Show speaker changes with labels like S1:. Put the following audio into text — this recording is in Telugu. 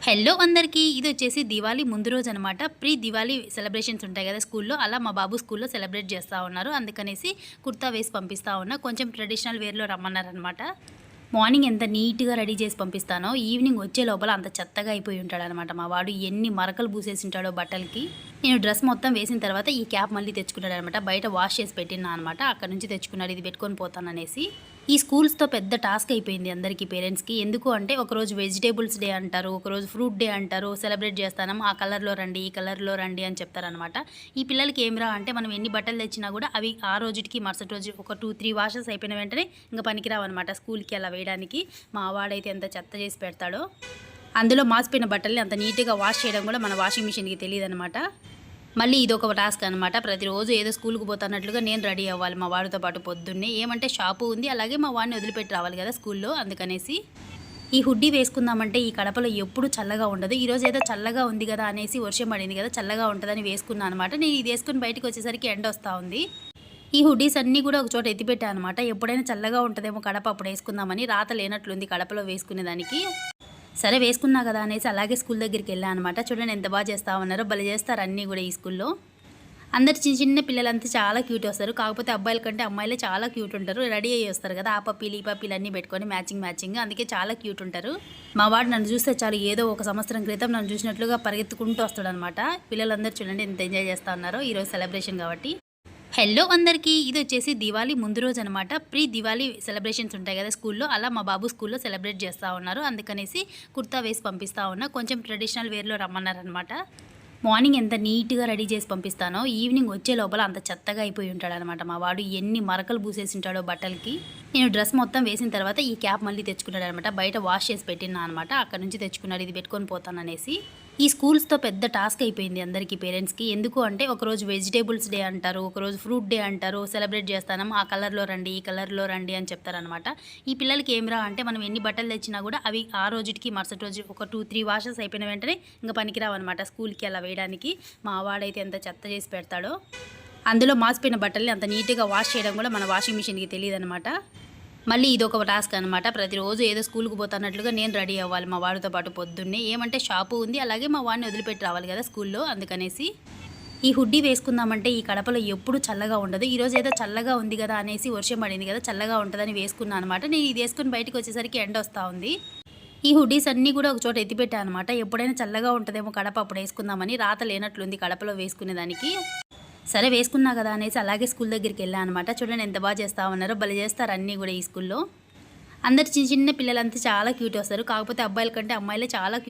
S1: హలో అందరికీ ఇది వచ్చేసి దివాళీ ముందు రోజు అనమాట. ప్రీ దివాళీ సెలబ్రేషన్స్ ఉంటాయి కదా స్కూల్లో. అలా మా బాబు స్కూల్లో సెలబ్రేట్ చేస్తూ ఉన్నారు. అందుకనేసి కుర్తా వేసి పంపిస్తూ ఉన్నా. కొంచెం ట్రెడిషనల్ వేర్లో రమ్మన్నారనమాట. మార్నింగ్ ఎంత నీట్గా రెడీ చేసి పంపిస్తానో ఈవినింగ్ వచ్చే లోపల అంత చెత్తగా అయిపోయి ఉంటాడనమాట మా వాడు. ఎన్ని మరకలు పూసేసి ఉంటాడో బట్టలకి. నేను డ్రెస్ మొత్తం వేసిన తర్వాత ఈ క్యాప్ మళ్ళీ తెచ్చుకున్నాడు అనమాట. బయట వాష్ చేసి పెట్టినా అనమాట. అక్కడ నుంచి తెచ్చుకున్నాడు, ఇది పెట్టుకొని పోతాననేసి. ఈ స్కూల్స్తో పెద్ద టాస్క్ అయిపోయింది అందరికీ, పేరెంట్స్కి. ఎందుకు అంటే ఒకరోజు వెజిటేబుల్స్ డే అంటారు, ఒకరోజు ఫ్రూట్ డే అంటారు, సెలబ్రేట్ చేస్తాం, ఆ కలర్లో రండి, ఈ కలర్లో రండి అని చెప్తారనమాట. ఈ పిల్లలకి ఏమిరా అంటే మనం ఎన్ని బట్టలు తెచ్చినా కూడా అవి ఆ రోజుకి మరుసటి రోజు ఒక 2-3 వాషెస్ అయిపోయిన వెంటనే ఇంకా పనికిరావన్నమాట స్కూల్కి అలా వేయడానికి. మా వాడైతే ఎంత చెత్త చేసి పెడతాడో. అందులో మాసిపోయిన బట్టల్ని అంత నీట్గా వాష్ చేయడం కూడా మన వాషింగ్ మిషన్కి తెలియదు అనమాట. మళ్ళీ ఇదొక టాస్క్ అనమాట. ప్రతిరోజు ఏదో స్కూల్కి పోతున్నట్లుగా నేను రెడీ అవ్వాలి మా వాడితో పాటు పొద్దున్నే. ఏమంటే షాపు ఉంది, అలాగే మా వాడిని వదిలిపెట్టి రావాలి కదా స్కూల్లో. అందుకనేసి ఈ హుడ్డీ వేసుకుందామంటే ఈ కడపలో ఎప్పుడు చల్లగా ఉండదు. ఈరోజు ఏదో చల్లగా ఉంది కదా అనేసి, వర్షం పడింది కదా చల్లగా ఉంటుందని వేసుకున్నాను అనమాట. నేను ఇది వేసుకుని బయటకు వచ్చేసరికి ఎండ వస్తూ ఉంది. ఈ హుడ్డీస్ అన్నీ కూడా ఒక చోట ఎత్తిపెట్టాను అనమాట. ఎప్పుడైనా చల్లగా ఉంటుందేమో కడప, అప్పుడు వేసుకుందామని. రాత లేనట్లుంది కడపలో వేసుకునేదానికి. సరే వేసుకున్నా కదా అనేసి అలాగే స్కూల్ దగ్గరికి వెళ్ళాను అనమాట. చూడండి ఎంత బాగా చేస్తూ ఉన్నారో. భలే చేస్తారు అన్నీ కూడా ఈ స్కూల్లో. అందరు చిన్న చిన్న పిల్లలంతా చాలా క్యూట్ వస్తారు. కాకపోతే అబ్బాయిల కంటే అమ్మాయిలే చాలా క్యూట్ ఉంటారు. రెడీ అయ్యి వస్తారు కదా, ఆ పప్పీలు ఈ పప్పీలు అన్నీ పెట్టుకొని మ్యాచింగ్. అందుకే చాలా క్యూట్ ఉంటారు. మా వాడు నన్ను చూస్తే చాలు ఏదో ఒక సంవత్సరం క్రితం నన్ను చూసినట్లుగా పరిగెత్తుకుంటూ వస్తాడు అనమాట. పిల్లలందరూ చూడండి ఎంత ఎంజాయ్ చేస్తూ ఉన్నారో ఈరోజు సెలబ్రేషన్ కాబట్టి. హలో అందరికీ ఇది వచ్చేసి దివాళీ ముందు రోజు అనమాట. ప్రీ దివాళీ సెలబ్రేషన్స్ ఉంటాయి కదా స్కూల్లో. అలా మా బాబు స్కూల్లో సెలబ్రేట్ చేస్తూ ఉన్నారు. అందుకనేసి కుర్తా వేసి పంపిస్తూ ఉన్నా. కొంచెం ట్రెడిషనల్ వేర్లో రమ్మన్నారనమాట. మార్నింగ్ ఎంత నీట్గా రెడీ చేసి పంపిస్తానో ఈవినింగ్ వచ్చే లోపల అంత చెత్తగా అయిపోయి ఉంటాడనమాట మా వాడు. ఎన్ని మరకలు పూసేసి ఉంటాడో బట్టలకి. నేను డ్రెస్ మొత్తం వేసిన తర్వాత ఈ క్యాప్ మళ్ళీ తెచ్చుకున్నాడు అనమాట. బయట వాష్ చేసి పెట్టినా అనమాట. అక్కడ నుంచి తెచ్చుకున్నాడు, ఇది పెట్టుకొని పోతాననేసి. ఈ స్కూల్స్తో పెద్ద టాస్క్ అయిపోయింది అందరికీ, పేరెంట్స్కి. ఎందుకు అంటే ఒకరోజు వెజిటేబుల్స్ డే అంటారు, ఒకరోజు ఫ్రూట్ డే అంటారు, సెలబ్రేట్ చేస్తాం, ఆ కలర్లో రండి, ఈ కలర్లో రండి అని చెప్తారనమాట. ఈ పిల్లలకి ఏమిరా అంటే మనం ఎన్ని బట్టలు తెచ్చినా కూడా అవి ఆ రోజుకి మరుసటి రోజు ఒక 2-3 వాషెస్ అయిపోయిన వెంటనే ఇంకా పనికిరావన్నమాట స్కూల్కి అలా వేయడానికి. మా వాడైతే ఎంత చెత్త చేసి పెడతాడో. అందులో మాసిపోయిన బట్టల్ని అంత నీట్గా వాష్ చేయడం కూడా మన వాషింగ్ మిషన్కి తెలియదు అనమాట. మళ్ళీ ఇదొక టాస్క్ అనమాట. ప్రతిరోజు ఏదో స్కూల్కి పోతున్నట్లుగా నేను రెడీ అవ్వాలి మా వాడితో పాటు పొద్దున్నే. ఏమంటే షాపు ఉంది, అలాగే మా వాడిని వదిలిపెట్టి రావాలి కదా స్కూల్లో. అందుకనేసి ఈ హుడ్డీ వేసుకుందామంటే ఈ కడపలో ఎప్పుడు చల్లగా ఉండదు. ఈరోజు ఏదో చల్లగా ఉంది కదా అనేసి, వర్షం పడింది కదా చల్లగా ఉంటుందని వేసుకున్నాను అనమాట. నేను ఇది వేసుకుని బయటకు వచ్చేసరికి ఎండ వస్తూ ఉంది. ఈ హుడ్డీస్ అన్నీ కూడా ఒక చోట ఎత్తిపెట్టాను అనమాట. ఎప్పుడైనా చల్లగా ఉంటుందేమో కడప, అప్పుడు వేసుకుందామని. రాత లేనట్లుంది కడపలో వేసుకునేదానికి. సరే వేసుకున్నా కదా అనేసి అలాగే స్కూల్ దగ్గరికి వెళ్ళాను అనమాట. చూడండి ఎంత బాగా చేస్తూ ఉన్నారో. భలే చేస్తారు అన్నీ కూడా ఈ స్కూల్లో. అందరు చిన్న చిన్న పిల్లలంతా చాలా క్యూట్ వస్తారు. కాకపోతే అబ్బాయిల కంటే అమ్మాయిలే చాలా